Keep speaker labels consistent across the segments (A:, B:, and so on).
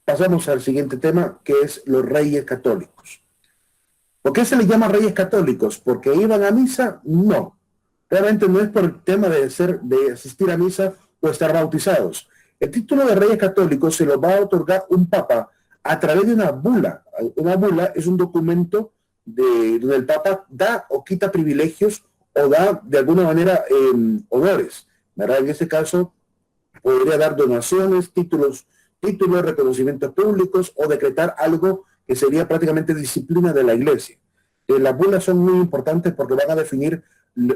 A: pasamos al siguiente tema, que es los reyes católicos. ¿Por qué se les llama reyes católicos? ¿Porque iban a misa? No. Realmente no es por el tema de asistir a misa o estar bautizados. El título de reyes católicos se lo va a otorgar un papa a través de una bula. Una bula es un documento donde el papa da o quita privilegios o da de alguna manera honores, ¿verdad? En este caso podría dar donaciones, títulos, reconocimientos públicos o decretar algo que sería prácticamente disciplina de la iglesia. Las bulas son muy importantes porque van a definir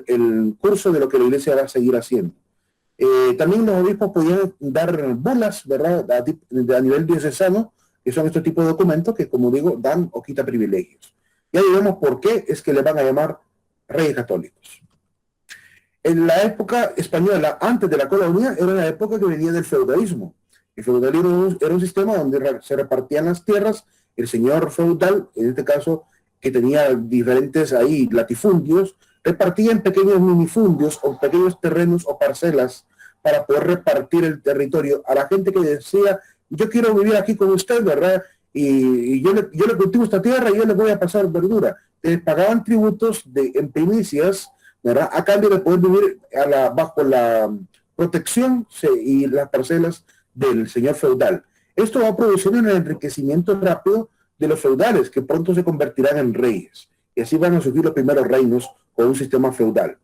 A: el curso de lo que la iglesia va a seguir haciendo. También los obispos podían dar bulas, ¿verdad?, a nivel diocesano, que son estos tipos de documentos que, como digo, dan o quita privilegios. Ya digamos por qué es que le van a llamar reyes católicos. En la época española, antes de la colonia, era una época que venía del feudalismo. El feudalismo era un sistema donde se repartían las tierras, el señor feudal, en este caso, que tenía diferentes ahí latifundios, repartía en pequeños minifundios o pequeños terrenos o parcelas para poder repartir el territorio a la gente que decía, yo quiero vivir aquí con usted, ¿verdad? Y yo le cultivo esta tierra y yo le voy a pasar verdura. Les pagaban tributos en primicias, ¿verdad?, a cambio de poder vivir bajo la protección y las parcelas del señor feudal. Esto va a producir un enriquecimiento rápido de los feudales, que pronto se convertirán en reyes. Y así van a surgir los primeros reinos con un sistema feudal.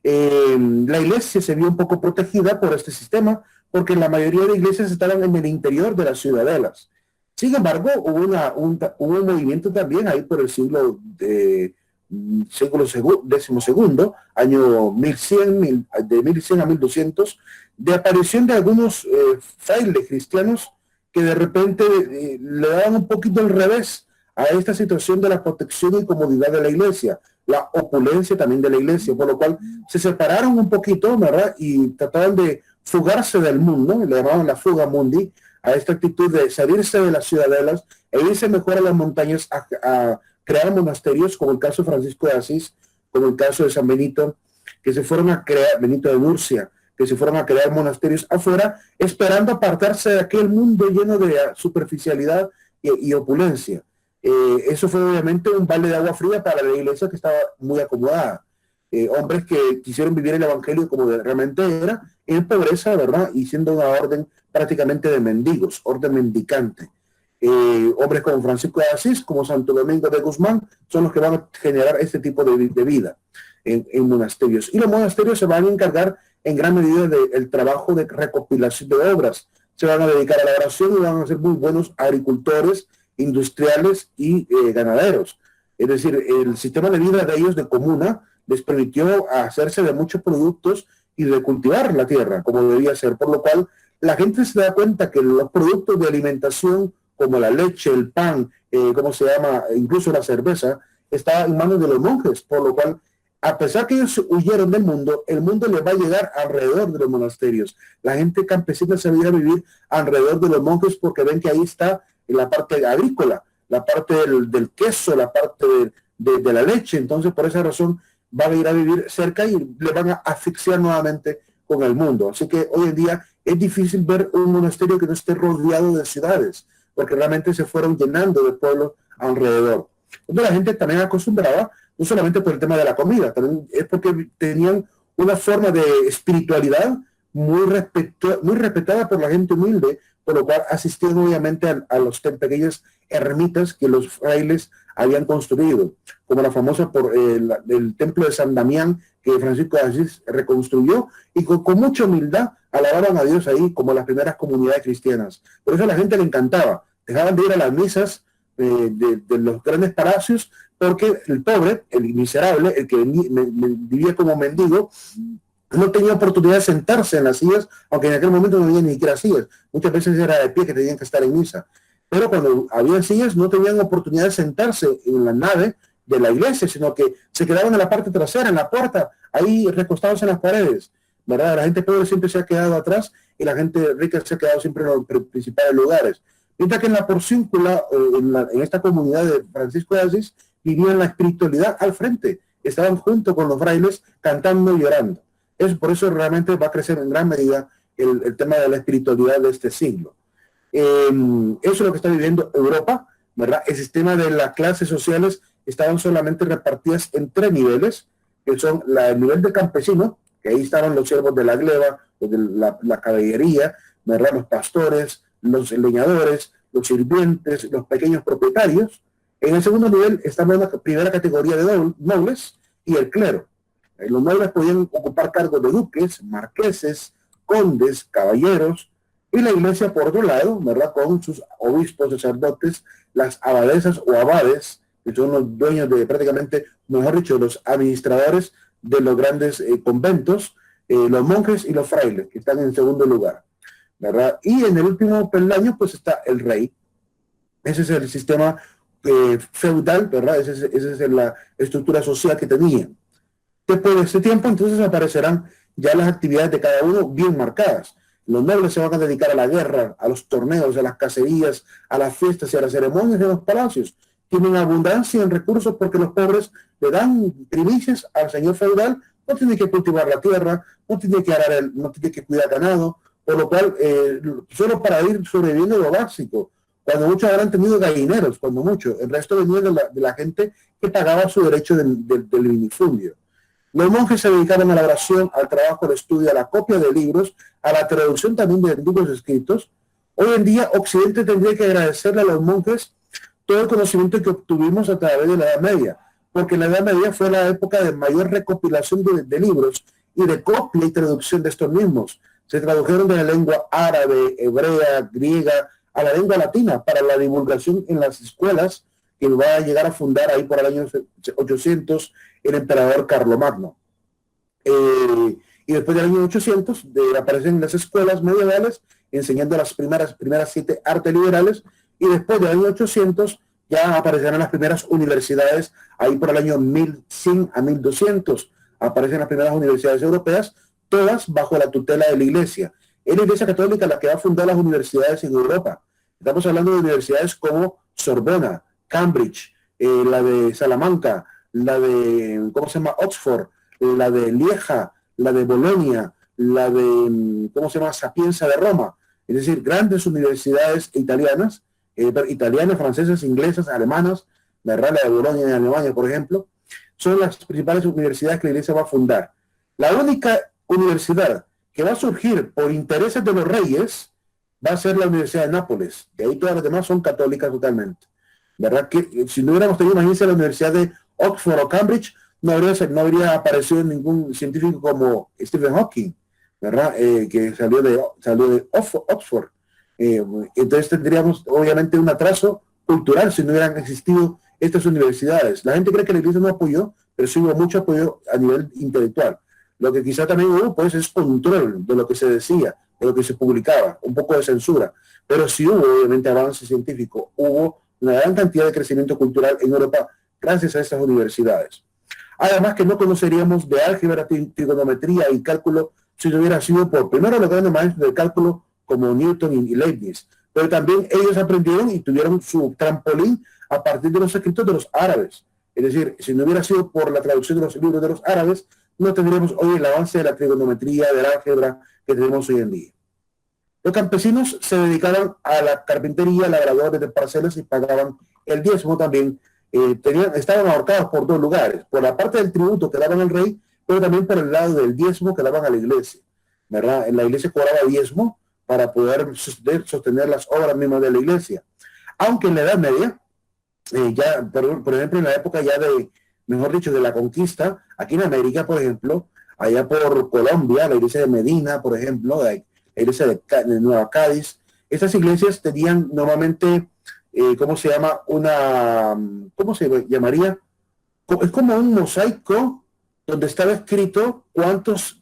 A: La iglesia se vio un poco protegida por este sistema, porque la mayoría de iglesias estaban en el interior de las ciudadelas. Sin embargo, hubo un movimiento también ahí por el siglo XII, año 1100, de 1100 a 1200, de aparición de algunos frailes cristianos que de repente le daban un poquito el revés a esta situación de la protección y comodidad de la iglesia, la opulencia también de la iglesia, por lo cual se separaron un poquito, ¿verdad?, y trataban de fugarse del mundo, le llamaban la fuga mundi, a esta actitud de salirse de las ciudadelas e irse mejor a las montañas a crear monasterios, como el caso de Francisco de Asís, como el caso de San Benito, que se fueron a crear, Benito de Murcia, que se fueron a crear monasterios afuera, esperando apartarse de aquel mundo lleno de superficialidad y opulencia. Eso fue obviamente un balde de agua fría para la iglesia, que estaba muy acomodada. Hombres que quisieron vivir el evangelio como realmente era, en pobreza, ¿verdad?, y siendo una orden prácticamente de mendigos, orden mendicante. Hombres como Francisco de Asís, como Santo Domingo de Guzmán, son los que van a generar este tipo de vida en monasterios. Y los monasterios se van a encargar en gran medida del trabajo de recopilación de obras. Se van a dedicar a la oración y van a ser muy buenos agricultores, industriales y ganaderos. Es decir, el sistema de vida de ellos de comuna les permitió hacerse de muchos productos y de cultivar la tierra como debía ser, por lo cual la gente se da cuenta que los productos de alimentación como la leche, el pan, ¿cómo se llama?, incluso la cerveza, está en manos de los monjes, por lo cual, a pesar que ellos huyeron del mundo, el mundo les va a llegar alrededor de los monasterios. La gente campesina se va a vivir alrededor de los monjes porque ven que ahí está la parte agrícola, la parte del queso, la parte de la leche. Entonces, por esa razón, van a ir a vivir cerca y le van a asfixiar nuevamente con el mundo. Así que hoy en día es difícil ver un monasterio que no esté rodeado de ciudades, porque realmente se fueron llenando de pueblos alrededor. Entonces la gente también acostumbraba, no solamente por el tema de la comida, también es porque tenían una forma de espiritualidad muy respetada por la gente humilde, por lo cual asistían obviamente a los pequeñas ermitas que los frailes habían construido, como la famosa el templo de San Damián, que Francisco de Asís reconstruyó, y con mucha humildad alababan a Dios ahí como las primeras comunidades cristianas. Por eso a la gente le encantaba. Dejaban de ir a las misas de los grandes palacios, porque el pobre, el miserable, el que vivía como mendigo, no tenía oportunidad de sentarse en las sillas, aunque en aquel momento no había ni siquiera sillas. Muchas veces era de pie que tenían que estar en misa. Pero cuando había sillas no tenían oportunidad de sentarse en la nave de la iglesia, sino que se quedaban en la parte trasera, en la puerta, ahí recostados en las paredes, ¿verdad? La gente pobre siempre se ha quedado atrás y la gente rica se ha quedado siempre en los principales lugares. Mientras que en la porcíncula, en esta comunidad de Francisco de Asís, vivían la espiritualidad al frente. Estaban junto con los frailes cantando y llorando. Por eso realmente va a crecer en gran medida el tema de la espiritualidad de este siglo. Eso es lo que está viviendo Europa, ¿verdad? El sistema de las clases sociales estaban solamente repartidas en 3 niveles, que son el nivel de campesino, que ahí estaban los siervos de la gleba, los de la caballería, ¿verdad? Los pastores, los leñadores, los sirvientes, los pequeños propietarios. En el segundo nivel estaba una primera categoría de nobles y el clero. Los nobles podían ocupar cargos de duques, marqueses, condes, caballeros, y la iglesia, por otro lado, ¿verdad? Con sus obispos, sacerdotes, las abadesas o abades, que son los dueños de prácticamente, mejor dicho, los administradores de los grandes conventos, los monjes y los frailes, que están en segundo lugar, ¿verdad? Y en el último peldaño, pues está el rey. Ese es el sistema feudal, ¿verdad? Esa es la estructura social que tenían. Después de este tiempo, entonces aparecerán ya las actividades de cada uno bien marcadas. Los nobles se van a dedicar a la guerra, a los torneos, a las cacerías, a las fiestas y a las ceremonias de los palacios. Tienen abundancia en recursos porque los pobres le dan primicias al señor feudal, no tiene que cultivar la tierra, no tiene que no tiene que cuidar ganado, por lo cual solo para ir sobreviviendo lo básico. Cuando muchos habrán tenido gallineros, cuando mucho, el resto venía de la gente que pagaba su derecho del minifundio. Los monjes se dedicaban a la oración, al trabajo, al estudio, a la copia de libros, a la traducción también de libros escritos. Hoy en día, Occidente tendría que agradecerle a los monjes todo el conocimiento que obtuvimos a través de la Edad Media, porque la Edad Media fue la época de mayor recopilación de libros y de copia y traducción de estos mismos. Se tradujeron de la lengua árabe, hebrea, griega, a la lengua latina para la divulgación en las escuelas que va a llegar a fundar ahí por el año 800 el emperador Carlomagno. Y después del año 800 aparecen las escuelas medievales enseñando las primeras 7 artes liberales, y después del año 800 ya aparecerán las primeras universidades ahí por el año 1100 a 1200. Aparecen las primeras universidades europeas, todas bajo la tutela de la Iglesia. Es la Iglesia Católica la que va a fundar las universidades en Europa. Estamos hablando de universidades como Sorbona, Cambridge, la de Salamanca, la de, ¿cómo se llama?, Oxford, la de Lieja, la de Bolonia, la de, ¿cómo se llama?, Sapienza de Roma. Es decir, grandes universidades italianas, francesas, inglesas, alemanas, la de Bolonia en Alemania, por ejemplo, son las principales universidades que la Iglesia va a fundar. La única universidad que va a surgir por intereses de los reyes va a ser la Universidad de Nápoles, que ahí todas las demás son católicas totalmente. ¿Verdad? Que si no hubiéramos tenido, imagínense, la Universidad de Oxford o Cambridge, no habría aparecido ningún científico como Stephen Hawking, ¿verdad? Que salió de Oxford. Entonces tendríamos obviamente un atraso cultural si no hubieran existido estas universidades. La gente cree que la Iglesia no apoyó, pero sí hubo mucho apoyo a nivel intelectual. Lo que quizá también hubo, pues, es control de lo que se decía, de lo que se publicaba, un poco de censura. Pero sí hubo, obviamente, avance científico, hubo una gran cantidad de crecimiento cultural en Europa gracias a estas universidades. Además que no conoceríamos de álgebra, trigonometría y cálculo si no hubiera sido por, primero, los grandes maestros del cálculo como Newton y Leibniz, pero también ellos aprendieron y tuvieron su trampolín a partir de los escritos de los árabes. Es decir, si no hubiera sido por la traducción de los libros de los árabes, no tendríamos hoy el avance de la trigonometría, de la álgebra que tenemos hoy en día. Los campesinos se dedicaban a la carpintería, labradores de parcelas y pagaban el diezmo también. Estaban ahorcados por 2 lugares, por la parte del tributo que daban al rey, pero también por el lado del diezmo que daban a la iglesia, ¿verdad? En la iglesia cobraba diezmo para poder sostener las obras mismas de la iglesia. Aunque en la Edad Media, por ejemplo, en la época ya mejor dicho, de la conquista, aquí en América, por ejemplo, allá por Colombia, la iglesia de Medina, por ejemplo, la iglesia de Nueva Cádiz, estas iglesias tenían normalmente, ¿cómo se llama? ¿Cómo se llamaría? Es como un mosaico donde estaba escrito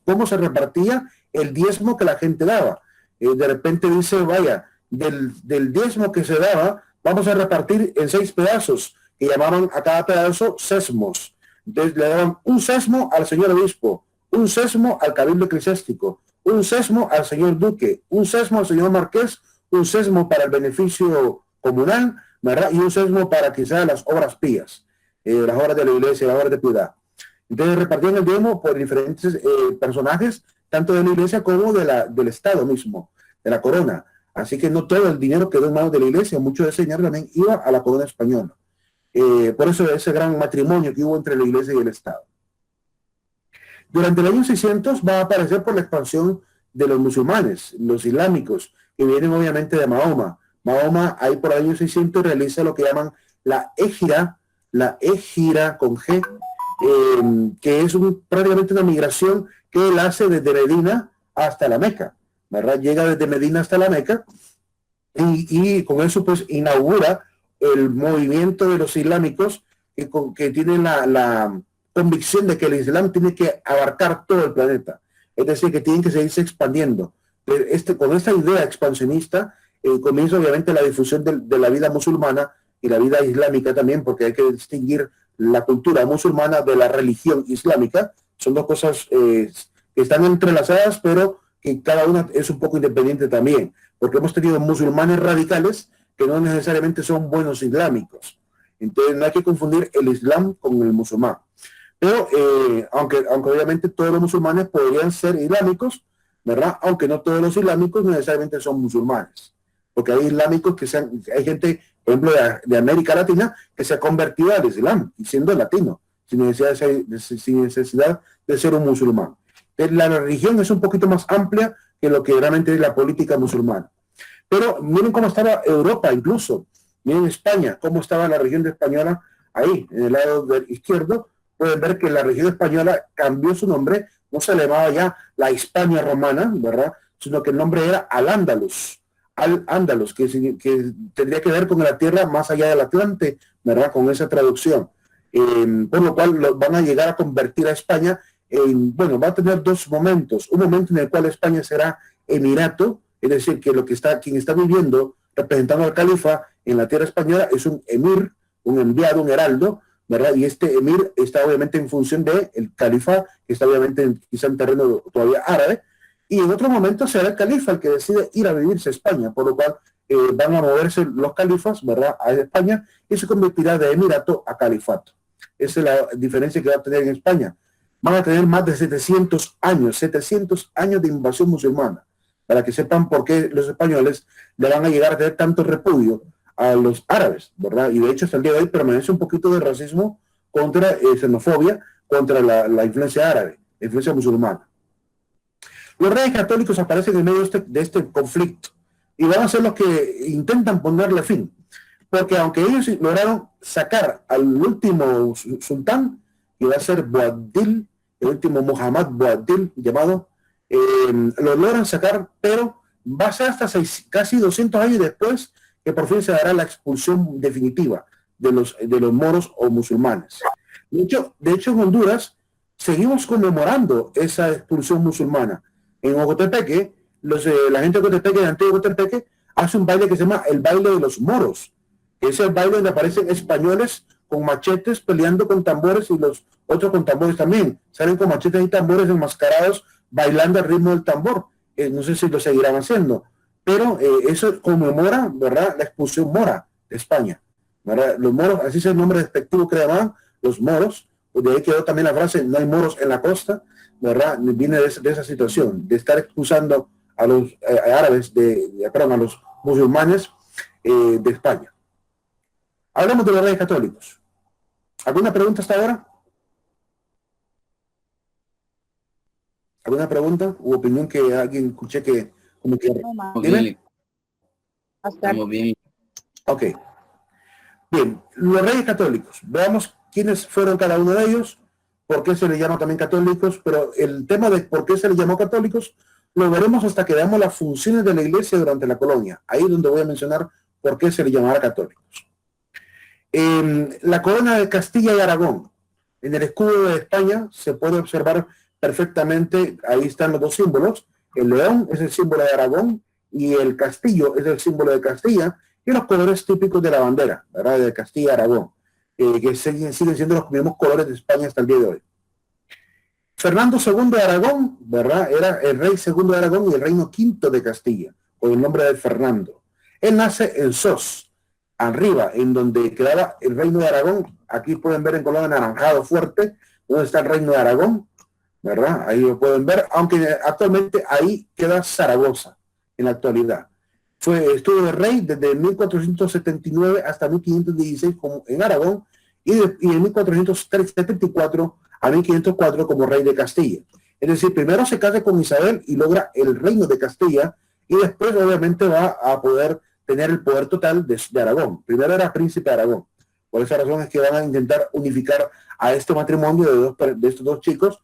A: cómo se repartía el diezmo que la gente daba. De repente dice, vaya, del diezmo que se daba, vamos a repartir en 6 pedazos, que llamaban a cada pedazo sesmos. Entonces le daban un sesmo al señor obispo, un sesmo al cabildo eclesiástico, un sesmo al señor duque, un sesmo al señor marqués, un sesmo para el beneficio comunal, ¿verdad? Y un sesmo para quizás las obras pías, las obras de la iglesia, las obras de piedad. Entonces repartían el diezmo por diferentes personajes, tanto de la iglesia como del Estado mismo, de la corona. Así que no todo el dinero quedó en manos de la iglesia, mucho de ese dinero también iba a la corona española. Por eso ese gran matrimonio que hubo entre la iglesia y el Estado. Durante el año 600 va a aparecer por la expansión de los musulmanes, los islámicos, que vienen obviamente de Mahoma. Mahoma ahí por el año 600 realiza lo que llaman la égira con G, que es prácticamente una migración que él hace desde Medina hasta la Meca, ¿verdad? Llega desde Medina hasta la Meca y con eso pues inaugura el movimiento de los islámicos que tienen la convicción de que el Islam tiene que abarcar todo el planeta, es decir, que tienen que seguirse expandiendo. Con esta idea expansionista comienza obviamente la difusión de la vida musulmana y la vida islámica también, porque hay que distinguir la cultura musulmana de la religión islámica. Son dos cosas que están entrelazadas, pero que cada una es un poco independiente también, porque hemos tenido musulmanes radicales que no necesariamente son buenos islámicos. Entonces no hay que confundir el Islam con el musulmán. Pero aunque obviamente todos los musulmanes podrían ser islámicos, ¿verdad? Aunque no todos los islámicos necesariamente son musulmanes. Porque hay islámicos hay gente, por ejemplo, de América Latina que se ha convertido al Islam, y siendo latino, sin necesidad de ser un musulmán. La religión es un poquito más amplia que lo que realmente es la política musulmana. Pero miren cómo estaba Europa incluso. Miren España, cómo estaba la región española ahí, en el lado izquierdo. Pueden ver que la región española cambió su nombre, no se llamaba ya la Hispania romana, ¿verdad? Sino que el nombre era Al-Ándalus, que tendría que ver con la tierra más allá del Atlante, ¿verdad? Con esa traducción. Por lo cual van a llegar a convertir a España va a tener dos momentos. Un momento en el cual España será emirato, es decir, que quien está viviendo, representando al califa en la tierra española, es un emir, un enviado, un heraldo, ¿verdad? Y este emir está obviamente en función del califa, que está obviamente quizá en terreno todavía árabe, y en otro momento será el califa el que decide ir a vivirse a España, por lo cual van a moverse los califas, ¿verdad?, a España, y se convertirá de emirato a califato. Esa es la diferencia que va a tener en España. Van a tener más de 700 años de invasión musulmana, para que sepan por qué los españoles le van a llegar a tener tanto repudio a los árabes, ¿verdad? Y de hecho hasta el día de hoy permanece un poquito de racismo contra xenofobia, contra la influencia árabe, la influencia musulmana. Los reyes católicos aparecen en medio de este conflicto y van a ser los que intentan ponerle fin, porque aunque ellos lograron sacar al último sultán, que va a ser Boabdil, el último Muhammad Boabdil llamado, lo logran sacar, pero va a ser hasta casi 200 años después que por fin se dará la expulsión definitiva de los moros o musulmanes. De hecho, en Honduras seguimos conmemorando esa expulsión musulmana. En Ocotepeque, la gente de Ocotepeque, de Antiguo Ocotepeque, hace un baile que se llama el baile de los moros, que es el baile donde aparecen españoles con machetes peleando con tambores y los otros con tambores también. Salen con machetes y tambores enmascarados bailando al ritmo del tambor. No sé si lo seguirán haciendo, pero eso conmemora, ¿verdad?, la expulsión mora de España, ¿verdad? Los moros, así es el nombre despectivo que llaman los moros. De ahí quedó también la frase, no hay moros en la costa, ¿verdad? Viene de esa situación, de estar expulsando a los árabes, a los musulmanes de España. Hablamos de los reyes católicos. ¿Alguna pregunta hasta ahora? ¿Alguna pregunta u opinión que alguien escuché que como que...
B: Estamos bien.
A: Ok. Bien, los reyes católicos. Veamos quiénes fueron cada uno de ellos, por qué se les llama también católicos, pero el tema de por qué se les llamó católicos lo veremos hasta que veamos las funciones de la iglesia durante la colonia. Ahí es donde voy a mencionar por qué se les llamará católicos. La corona de Castilla y Aragón. En el escudo de España se puede observar perfectamente, ahí están los dos símbolos. El león es el símbolo de Aragón y el castillo es el símbolo de Castilla, y los colores típicos de la bandera, ¿verdad?, de Castilla y Aragón, que siguen siendo los mismos colores de España hasta el día de hoy. Fernando II de Aragón, ¿verdad?, era el rey segundo de Aragón y el reino quinto de Castilla, con el nombre de Fernando. Él nace en Sos, arriba, en donde quedaba el reino de Aragón. Aquí pueden ver en color anaranjado fuerte donde está el reino de Aragón, ¿verdad? Ahí lo pueden ver, aunque actualmente ahí queda Zaragoza en la actualidad. Estuvo de rey desde 1479 hasta 1516 como en Aragón y en 1474 a 1504 como rey de Castilla. Es decir, primero se casa con Isabel y logra el reino de Castilla y después obviamente va a poder tener el poder total de Aragón. Primero era príncipe de Aragón. Por esa razón es que van a intentar unificar a este matrimonio de estos dos chicos,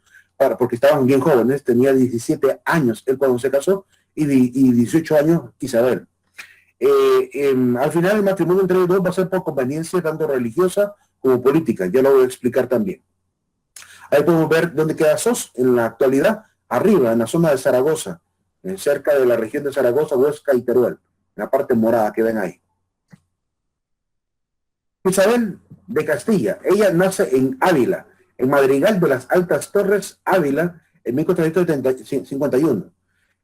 A: porque estaban bien jóvenes, tenía 17 años él cuando se casó y 18 años Isabel. Al final el matrimonio entre los dos va a ser por conveniencia tanto religiosa como política, ya lo voy a explicar también. Ahí podemos ver dónde queda Sos en la actualidad, arriba, en la zona de Zaragoza, cerca de la región de Zaragoza, Huesca y Teruel, en la parte morada que ven ahí. Isabel de Castilla, ella nace en Ávila, en Madrigal de las Altas Torres, Ávila, en 1451.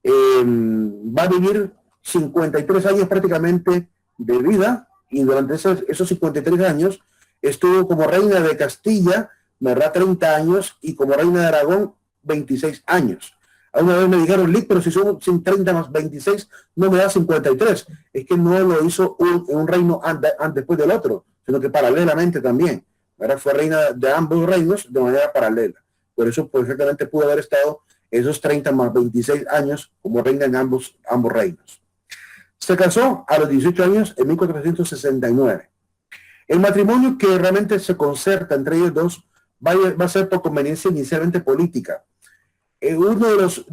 A: Va a vivir 53 años prácticamente de vida y durante esos 53 años estuvo como reina de Castilla, ¿verdad? 30 años y como reina de Aragón 26 años. Una vez me dijeron, Lick, pero si son 30 más 26 no me da 53. Es que no lo hizo un reino después del otro, sino que paralelamente también. ¿Verdad? Fue reina de ambos reinos de manera paralela. Por eso perfectamente pudo haber estado esos 30 más 26 años como reina en ambos reinos. Se casó a los 18 años en 1469. El matrimonio que realmente se concerta entre ellos dos va a ser por conveniencia inicialmente política. Uno de los,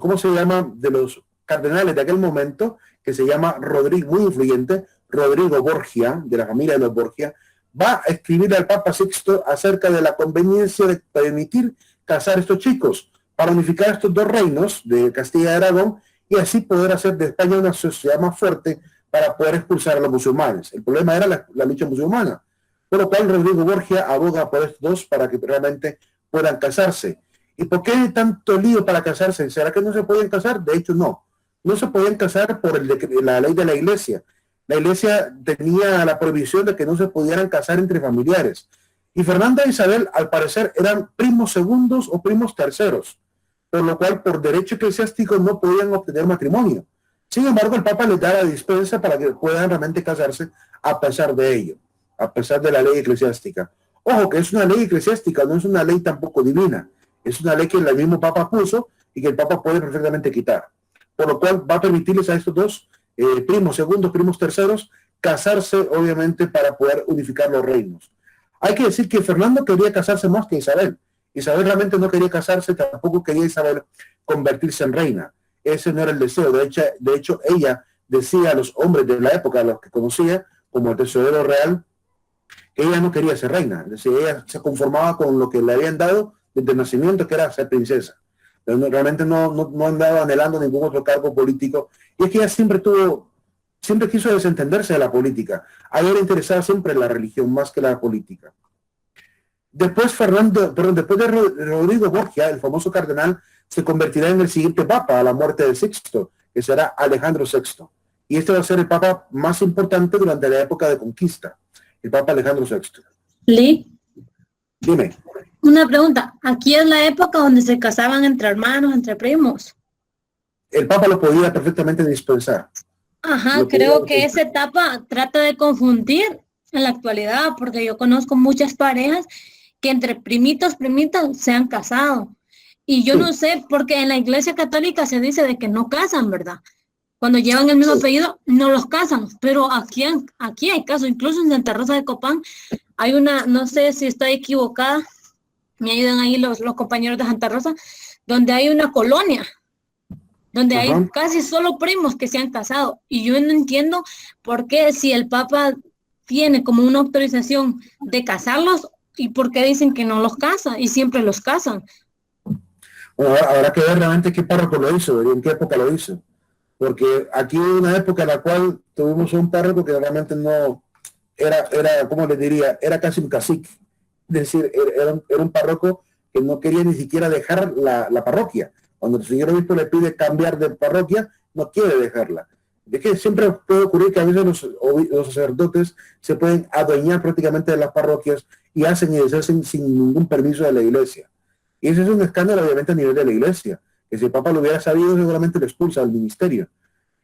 A: ¿cómo se llama? De los cardenales de aquel momento, que se llama Rodrigo, muy influyente, Rodrigo Borgia, de la familia de los Borgia, va a escribir al Papa Sixto acerca de la conveniencia de permitir casar a estos chicos para unificar estos dos reinos de Castilla y Aragón y así poder hacer de España una sociedad más fuerte para poder expulsar a los musulmanes. El problema era la lucha musulmana, por lo cual Rodrigo Borgia aboga por estos dos para que realmente puedan casarse. ¿Y por qué hay tanto lío para casarse? ¿Será que no se pueden casar? De hecho, no. No se podían casar por la ley de la iglesia. La iglesia tenía la prohibición de que no se pudieran casar entre familiares. Y Fernanda e Isabel, al parecer, eran primos segundos o primos terceros, por lo cual, por derecho eclesiástico, no podían obtener matrimonio. Sin embargo, el Papa les da la dispensa para que puedan realmente casarse a pesar de ello, a pesar de la ley eclesiástica. Ojo, que es una ley eclesiástica, no es una ley tampoco divina. Es una ley que el mismo Papa puso y que el Papa puede perfectamente quitar. Por lo cual va a permitirles a estos dos primos segundos, primos terceros, casarse obviamente para poder unificar los reinos. Hay que decir que Fernando quería casarse más que Isabel. Isabel realmente no quería casarse, tampoco quería Isabel convertirse en reina. Ese no era el deseo. De hecho, ella decía a los hombres de la época, a los que conocía, como el tesorero real, que ella no quería ser reina. Es decir, ella se conformaba con lo que le habían dado desde el nacimiento, que era ser princesa. Pero realmente no andaba anhelando ningún otro cargo político. Y es que ella siempre quiso desentenderse de la política. A ella le interesaba siempre la religión más que la política. Después después de Rodrigo Borgia, el famoso cardenal, se convertirá en el siguiente papa a la muerte de Sixto, que será Alejandro VI. Y este va a ser el papa más importante durante la época de conquista, el papa Alejandro VI.
B: Lee,
A: Dime.
B: una pregunta. Aquí es la época donde se casaban entre hermanos, entre primos.
A: El papa lo podía perfectamente dispensar.
B: Ajá, creo que esa etapa trata de confundir en la actualidad, porque yo conozco muchas parejas que entre primitas se han casado. Y yo no sé, porque en la Iglesia Católica se dice de que no casan, ¿verdad? Cuando llevan el mismo apellido, no los casan. Pero aquí hay casos, incluso en Santa Rosa de Copán, hay una, no sé si estoy equivocada, me ayudan ahí los compañeros de Santa Rosa, donde hay una colonia, donde hay casi solo primos que se han casado. Y yo no entiendo por qué si el Papa tiene como una autorización de casarlos, y por qué dicen que no los casa y siempre los casan.
A: Bueno, habrá que ver realmente qué párroco lo hizo y en qué época lo hizo. Porque aquí hubo una época en la cual tuvimos un párroco que realmente no era ¿cómo les diría? Era casi un cacique. Es decir, era un párroco que no quería ni siquiera dejar la parroquia. Cuando el señor obispo le pide cambiar de parroquia, no quiere dejarla. Es que siempre puede ocurrir que a veces los sacerdotes se pueden adueñar prácticamente de las parroquias y hacen y deshacen sin ningún permiso de la iglesia. Y ese es un escándalo obviamente a nivel de la iglesia, que si el Papa lo hubiera sabido seguramente lo expulsa del ministerio.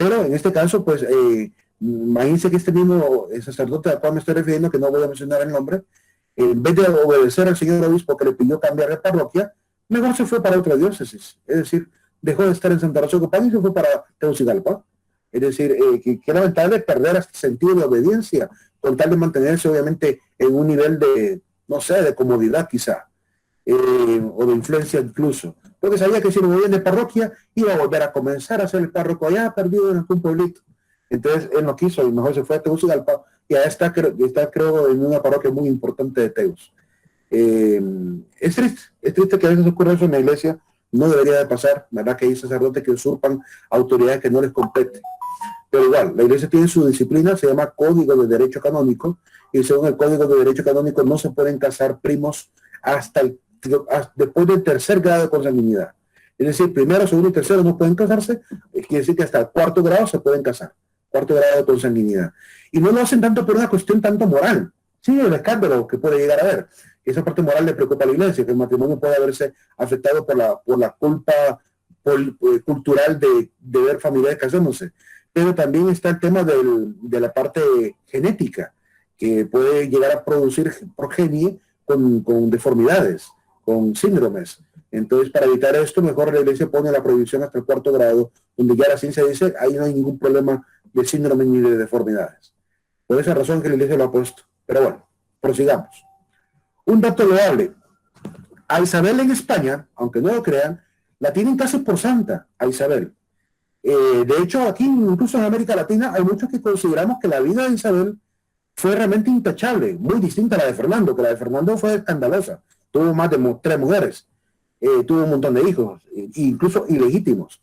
A: Pero en este caso, pues, imagínense que este mismo sacerdote al cual me estoy refiriendo, que no voy a mencionar el nombre, en vez de obedecer al señor obispo que le pidió cambiar de parroquia, mejor se fue para otra diócesis. Es decir, dejó de estar en Santa Rosa de Copán y se fue para Tegucigalpa. Es decir, que lamentable perder este sentido de obediencia con tal de mantenerse obviamente en un nivel de, no sé, de comodidad quizá, o de influencia incluso. Porque sabía que si lo movían de parroquia iba a volver a comenzar a ser el párroco allá perdido en algún pueblito. Entonces él no quiso y mejor se fue a Tegucigalpa y ahora está creo en una parroquia muy importante de Tegus. Es triste que a veces ocurra eso en la iglesia, no debería de pasar, ¿verdad? Que hay sacerdotes que usurpan autoridades que no les compete. Pero igual, la iglesia tiene su disciplina, se llama Código de Derecho Canónico, y según el Código de Derecho Canónico no se pueden casar primos después del tercer grado de consanguinidad. Es decir, primero, segundo y tercero no pueden casarse, quiere decir que hasta el cuarto grado se pueden casar, cuarto grado de consanguinidad. Y no lo hacen tanto por una cuestión tanto moral, sí, el escándalo que puede llegar a haber. Esa parte moral le preocupa a la iglesia, que el matrimonio puede haberse afectado por la culpa cultural de ver familiares casándose. Pero también está el tema de la parte genética, que puede llegar a producir progenie con deformidades, con síndromes. Entonces, para evitar esto, mejor la iglesia pone la prohibición hasta el cuarto grado, donde ya la ciencia dice, ahí no hay ningún problema de síndrome ni de deformidades. Por esa razón que la iglesia lo ha puesto. Pero bueno, prosigamos. Un dato loable. A Isabel en España, aunque no lo crean, la tienen casi por santa, a Isabel. De hecho, aquí, incluso en América Latina, hay muchos que consideramos que la vida de Isabel fue realmente intachable, muy distinta a la de Fernando, que la de Fernando fue escandalosa. Tuvo más de 3 mujeres, tuvo un montón de hijos, incluso ilegítimos.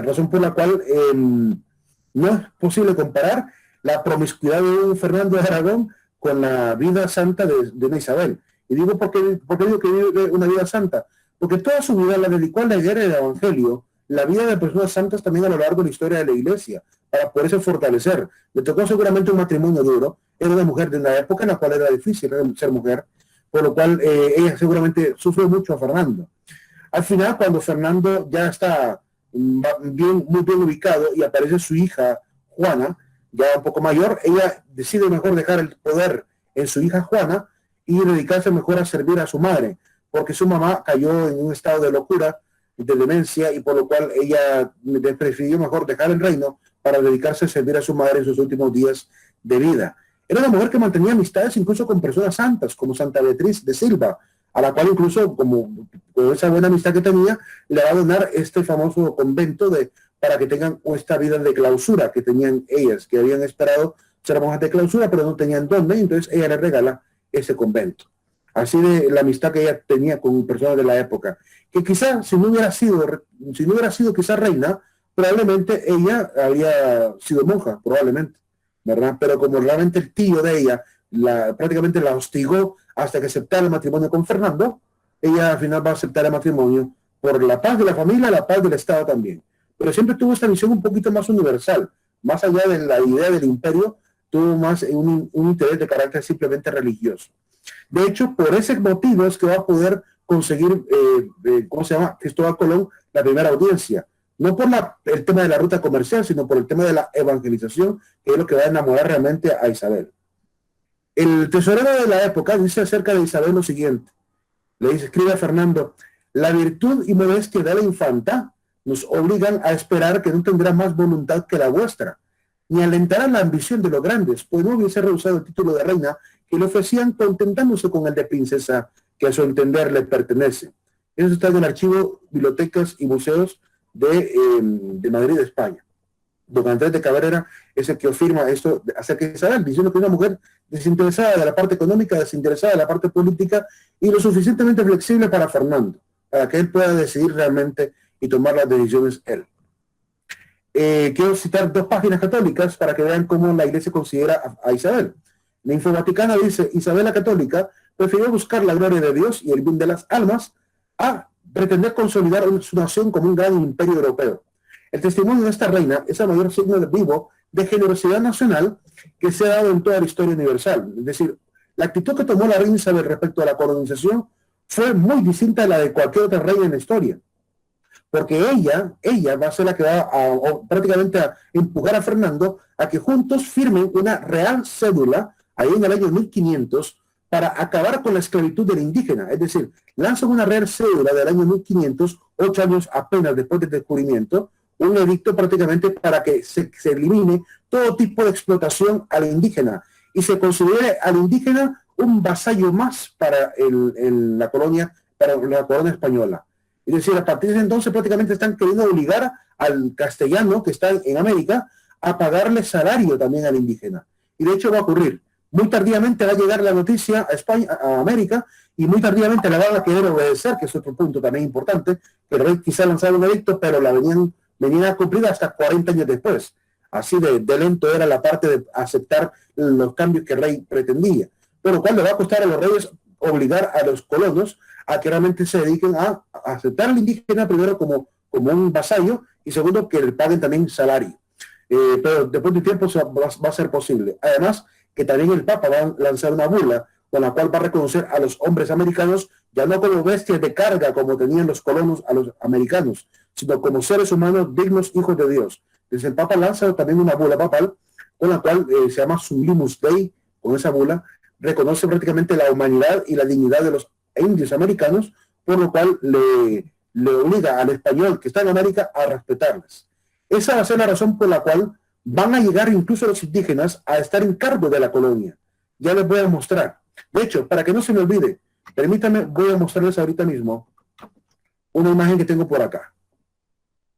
A: Razón por la cual no es posible comparar la promiscuidad de un Fernando de Aragón con la vida santa de una Isabel. Y digo, ¿por qué digo que vive una vida santa? Porque toda su vida la dedicó a la guerra del Evangelio, la vida de personas santas también a lo largo de la historia de la iglesia, para poderse fortalecer. Le tocó seguramente un matrimonio duro, era una mujer de una época en la cual era difícil ser mujer, por lo cual ella seguramente sufrió mucho a Fernando. Al final, cuando Fernando ya está muy bien ubicado y aparece su hija Juana, ya un poco mayor, ella decide mejor dejar el poder en su hija Juana y dedicarse mejor a servir a su madre, porque su mamá cayó en un estado de locura, de demencia, y por lo cual ella prefirió mejor dejar el reino para dedicarse a servir a su madre en sus últimos días de vida. Era una mujer que mantenía amistades incluso con personas santas, como Santa Beatriz de Silva, a la cual incluso, como con esa buena amistad que tenía, le va a donar este famoso convento para que tengan esta vida de clausura que tenían ellas, que habían esperado ser monjas de clausura, pero no tenían dónde, entonces ella le regala ese convento. Así de la amistad que ella tenía con personas de la época, que quizá si no hubiera sido quizá reina, probablemente ella había sido monja, probablemente, ¿verdad? Pero como realmente el tío de ella prácticamente la hostigó hasta que aceptara el matrimonio con Fernando, ella al final va a aceptar el matrimonio por la paz de la familia, la paz del Estado también. Pero siempre tuvo esta visión un poquito más universal, más allá de la idea del imperio, tuvo más un interés de carácter simplemente religioso. De hecho, por ese motivo es que va a poder conseguir, Cristóbal Colón, la primera audiencia. No por el tema de la ruta comercial, sino por el tema de la evangelización, que es lo que va a enamorar realmente a Isabel. El tesorero de la época dice acerca de Isabel lo siguiente. Escribe a Fernando: la virtud y modestia de la infanta nos obligan a esperar que no tendrá más voluntad que la vuestra, ni alentará la ambición de los grandes, pues no hubiese rehusado el título de reina que le ofrecían contentándose con el de princesa, que a su entender le pertenece. Eso está en el archivo Bibliotecas y Museos de Madrid, España. Don Andrés de Cabrera es el que afirma esto acerca de Isabel, diciendo que es una mujer desinteresada de la parte económica, desinteresada de la parte política y lo suficientemente flexible para Fernando, para que él pueda decidir realmente y tomar las decisiones él. Quiero citar 2 páginas católicas para que vean cómo la iglesia considera a Isabel. La Info Vaticana dice: Isabel la Católica prefirió buscar la gloria de Dios y el bien de las almas a pretender consolidar su nación como un gran imperio europeo. El testimonio de esta reina es el mayor signo vivo de generosidad nacional que se ha dado en toda la historia universal. Es decir, la actitud que tomó la reina Isabel respecto a la colonización fue muy distinta a la de cualquier otra reina en la historia. porque ella va a ser la que va prácticamente a empujar a Fernando a que juntos firmen una real cédula ahí en el año 1500 para acabar con la esclavitud del indígena. Es decir, lanzan una real cédula del año 1500, 8 años apenas después del descubrimiento, un edicto prácticamente para que se elimine todo tipo de explotación al indígena y se considere al indígena un vasallo más para la colonia española. Es decir, a partir de ese entonces prácticamente están queriendo obligar al castellano que está en América a pagarle salario también al indígena. Y de hecho va a ocurrir. Muy tardíamente va a llegar la noticia a España, a América, y muy tardíamente la van a querer obedecer, que es otro punto también importante, que el rey quizá lanzaba un edicto, pero la venían a cumplir hasta 40 años después. Así de lento era la parte de aceptar los cambios que el rey pretendía. Pero lo cual le va a costar a los reyes obligar a los colonos a que realmente se dediquen a aceptar al indígena primero como un vasallo y segundo que le paguen también salario. Pero después de un tiempo va a ser posible. Además, que también el Papa va a lanzar una bula con la cual va a reconocer a los hombres americanos ya no como bestias de carga como tenían los colonos a los americanos, sino como seres humanos dignos hijos de Dios. Entonces el Papa lanza también una bula papal con la cual se llama Sublimus Dei. Con esa bula reconoce prácticamente la humanidad y la dignidad de los indios americanos, por lo cual le obliga al español que está en América a respetarles. Esa va a ser la razón por la cual van a llegar incluso los indígenas a estar en cargo de la colonia. Ya les voy a mostrar. De hecho, para que no se me olvide, permítanme, voy a mostrarles ahorita mismo una imagen que tengo por acá.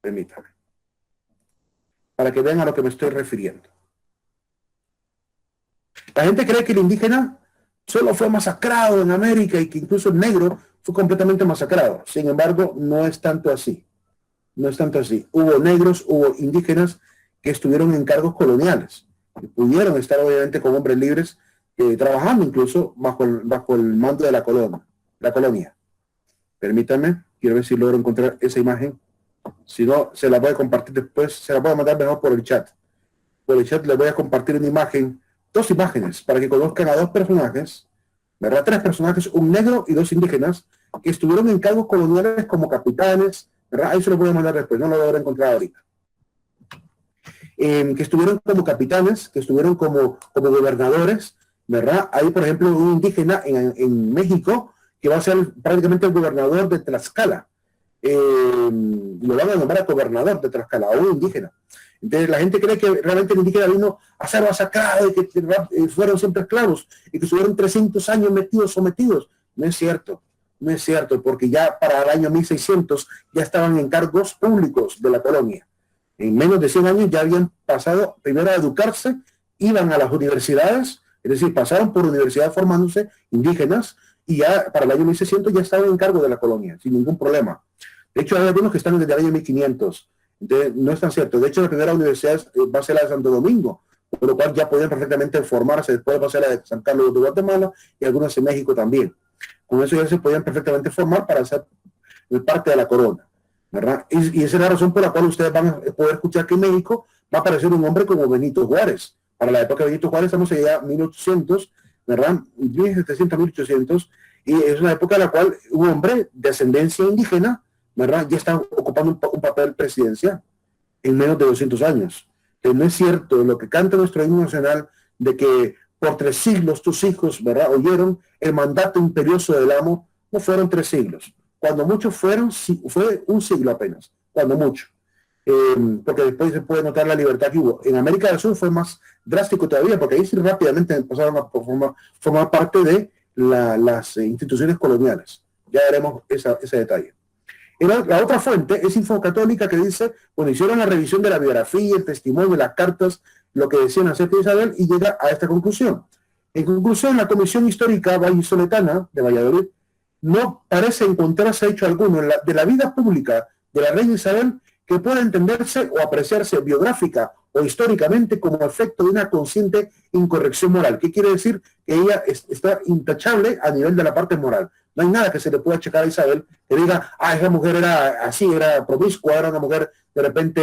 A: Permítanme. Para que vean a lo que me estoy refiriendo. La gente cree que el indígena solo fue masacrado en América y que incluso el negro fue completamente masacrado. Sin embargo, no es tanto así. No es tanto así. Hubo negros, hubo indígenas que estuvieron en cargos coloniales, que pudieron estar obviamente como hombres libres, trabajando incluso bajo el mando de la colonia. Permítanme, quiero ver si logro encontrar esa imagen. Si no, se la voy a compartir después, se la voy a mandar mejor por el chat. Por el chat les voy a compartir una imagen, 2 imágenes, para que conozcan a 2 personajes, ¿verdad? 3 personajes, un negro y 2 indígenas, que estuvieron en cargos coloniales como capitanes, ¿verdad? Ahí se lo voy a mandar después, no lo voy a encontrar ahorita. Que estuvieron como capitanes, que estuvieron como gobernadores, ¿verdad? Hay, por ejemplo, un indígena en México que va a ser prácticamente el gobernador de Tlaxcala. Lo van a nombrar gobernador de Tlaxcala, a un indígena. Entonces la gente cree que realmente el indígena vino a ser masacrado y que fueron siempre esclavos y que estuvieron 300 años sometidos. No es cierto, porque ya para el año 1600 ya estaban en cargos públicos de la colonia. En menos de 100 años ya habían pasado primero a educarse, iban a las universidades, es decir, pasaron por universidades formándose indígenas y ya para el año 1600 ya estaban en cargo de la colonia, sin ningún problema. De hecho, hay algunos que están desde el año 1500. Entonces, no es tan cierto. De hecho, la primera universidad va a ser la de Santo Domingo, por lo cual ya podían perfectamente formarse. Después va a ser la de San Carlos de Guatemala y algunas en México también. Con eso ya se podían perfectamente formar para ser parte de la corona, ¿verdad? Y esa es la razón por la cual ustedes van a poder escuchar que en México va a aparecer un hombre como Benito Juárez. Para la época de Benito Juárez estamos allá 1800, ¿verdad? 1700, 1800, y es una época en la cual un hombre de ascendencia indígena, ¿verdad? Ya está ocupando un papel presidencial en menos de 200 años. Que no es cierto lo que canta nuestro himno nacional de que por 3 siglos tus hijos, ¿verdad?, oyeron el mandato imperioso del amo. No fueron 3 siglos. Cuando mucho fue un siglo apenas, cuando mucho. Porque después se puede notar la libertad que hubo. En América del Sur fue más drástico todavía, porque ahí sí rápidamente pasaron a formar parte de las instituciones coloniales. Ya veremos ese detalle. La otra fuente es Infocatólica, que dice, bueno, hicieron la revisión de la biografía, el testimonio, las cartas, lo que decían acerca de Isabel, y llega a esta conclusión. En conclusión, la Comisión Histórica Vallisoletana de Valladolid no parece encontrarse hecho alguno de la vida pública de la reina Isabel que pueda entenderse o apreciarse biográfica o históricamente como efecto de una consciente incorrección moral. ¿Qué quiere decir? Que ella está intachable a nivel de la parte moral. No hay nada que se le pueda achacar a Isabel que diga, esa mujer era así, era promiscua, era una mujer de repente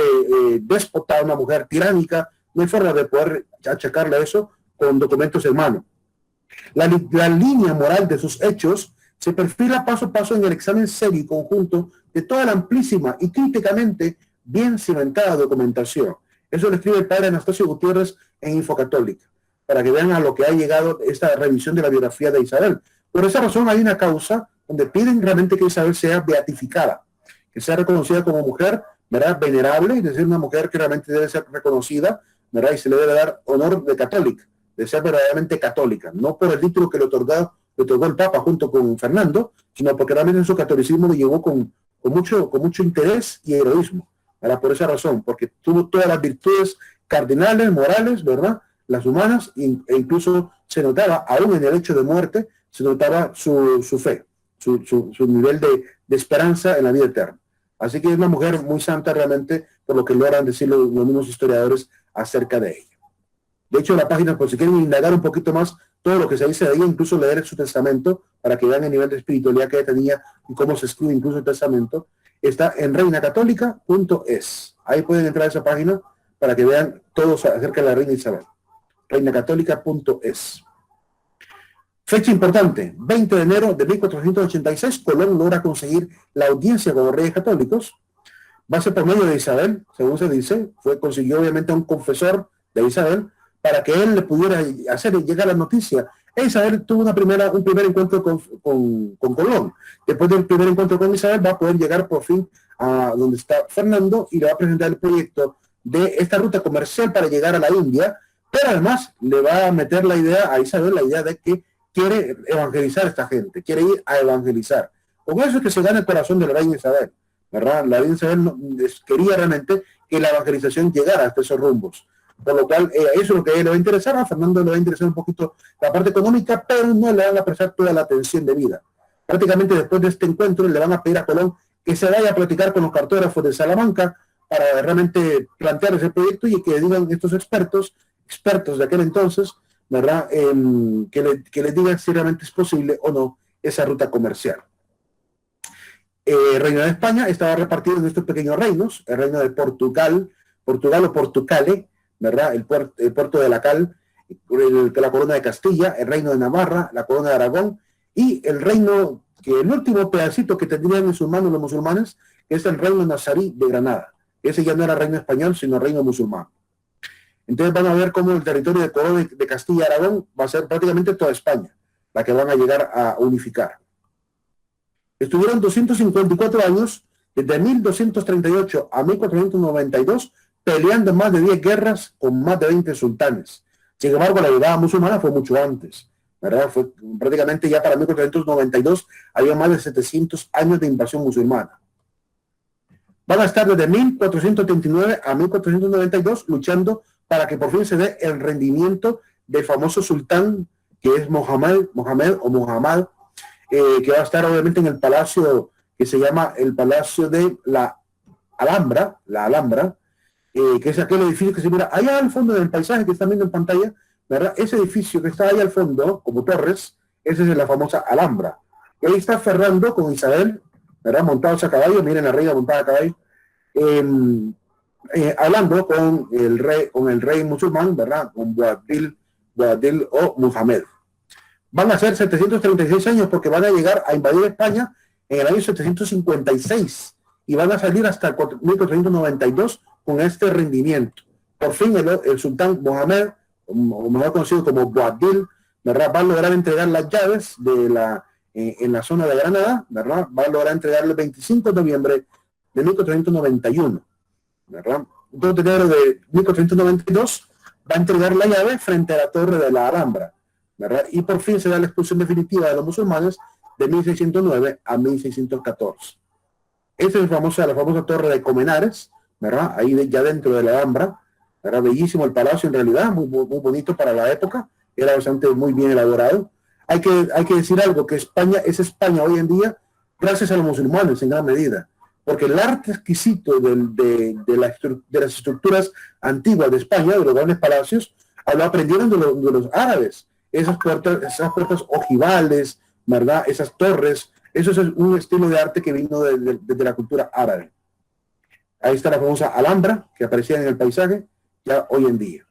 A: déspota, una mujer tiránica. No hay forma de poder achacarle eso con documentos en mano. La línea moral de sus hechos se perfila paso a paso en el examen serio y conjunto de toda la amplísima y críticamente bien cimentada documentación. Eso lo escribe el padre Anastasio Gutiérrez en Infocatólica, para que vean a lo que ha llegado esta revisión de la biografía de Isabel. Por esa razón hay una causa donde piden realmente que Isabel sea beatificada, que sea reconocida como mujer, ¿verdad?, venerable, es decir, una mujer que realmente debe ser reconocida, ¿verdad?, y se le debe dar honor de católica, de ser verdaderamente católica, no por el título que le otorgó el Papa junto con Fernando, sino porque realmente en su catolicismo lo llevó con mucho interés y heroísmo, ¿verdad? Por esa razón, porque tuvo todas las virtudes cardinales, morales, ¿verdad?, las humanas, e incluso se notaba, aún en el hecho de muerte, se notaba su fe, su nivel de esperanza en la vida eterna. Así que es una mujer muy santa realmente, por lo que logran decir los mismos historiadores acerca de ella. De hecho, la página, por si quieren indagar un poquito más todo lo que se dice de ella, incluso leer su testamento, para que vean el nivel de espiritualidad que ella tenía y cómo se escribe incluso el testamento, está en reinacatólica.es. Ahí pueden entrar a esa página para que vean todo acerca de la reina Isabel. reinacatólica.es. Fecha importante, 20 de enero de 1486, Colón logra conseguir la audiencia con los reyes católicos. Va a ser por medio de Isabel, según se dice, consiguió obviamente a un confesor de Isabel, para que él le pudiera hacer llegar la noticia. Isabel tuvo un primer encuentro con Colón. Después del primer encuentro con Isabel va a poder llegar por fin a donde está Fernando y le va a presentar el proyecto de esta ruta comercial para llegar a la India, pero además le va a meter la idea a Isabel, la idea de que quiere evangelizar a esta gente, quiere ir a evangelizar. Con eso es que se gana el corazón de la reina Isabel, ¿verdad? La reina Isabel quería realmente que la evangelización llegara hasta esos rumbos. Por lo cual, eso es lo que a él le va a interesar. A Fernando le va a interesar un poquito la parte económica, pero no le van a prestar toda la atención debida. Prácticamente después de este encuentro le van a pedir a Colón que se vaya a platicar con los cartógrafos de Salamanca para realmente plantear ese proyecto y que digan estos expertos de aquel entonces, ¿verdad?, que les digan si realmente es posible o no esa ruta comercial. El reino de España estaba repartido en estos pequeños reinos, el reino de Portugal o Portucale, ¿verdad?, el puerto de la Cal, la corona de Castilla, el reino de Navarra, la corona de Aragón, y el reino, que el último pedacito que tendrían en sus manos los musulmanes, que es el reino nazarí de Granada. Ese ya no era reino español, sino reino musulmán. Entonces van a ver cómo el territorio de corona de Castilla y Aragón va a ser prácticamente toda España, la que van a llegar a unificar. Estuvieron 254 años, desde 1238 a 1492, peleando más de 10 guerras con más de 20 sultanes. Sin embargo, la llegada musulmana fue mucho antes, ¿verdad? Fue prácticamente ya para 1492, había más de 700 años de invasión musulmana. Van a estar desde 1439 a 1492 luchando para que por fin se dé el rendimiento del famoso sultán, que es Mohammed, que va a estar obviamente en el palacio que se llama el Palacio de la Alhambra, que es aquel edificio que se mira allá al fondo del paisaje que están viendo en pantalla, ¿verdad? Ese edificio que está ahí al fondo, como torres, esa es la famosa Alhambra. Y ahí está Fernando con Isabel, ¿verdad?, montados a caballo, miren la reina montada a caballo, hablando con el rey musulmán, ¿verdad?, con Boabdil o Muhammad. Van a ser 736 años porque van a llegar a invadir España en el año 756 y van a salir hasta 1492 con este rendimiento. Por fin el sultán Mohammed, o mejor conocido como Boabdil, ¿verdad?, va a lograr entregar las llaves en la zona de Granada, ¿verdad?, va a lograr entregar el 25 de noviembre de 1491, ¿verdad? El 2 de enero de 1492 va a entregar la llave frente a la torre de la Alhambra, ¿verdad? Y por fin se da la expulsión definitiva de los musulmanes de 1609 a 1614. Esta es la famosa torre de Comenares, ¿verdad?, ahí ya dentro de la Alhambra, ¿verdad? Bellísimo el palacio en realidad, muy bonito para la época, era bastante muy bien elaborado. Hay que decir algo, que España es España hoy en día gracias a los musulmanes en gran medida, porque el arte exquisito de las estructuras antiguas de España, de los grandes palacios, lo aprendieron de los árabes. Esas puertas ojivales, ¿verdad?, esas torres, eso es un estilo de arte que vino de la cultura árabe. Ahí está la famosa Alhambra, que aparecía en el paisaje ya hoy en día.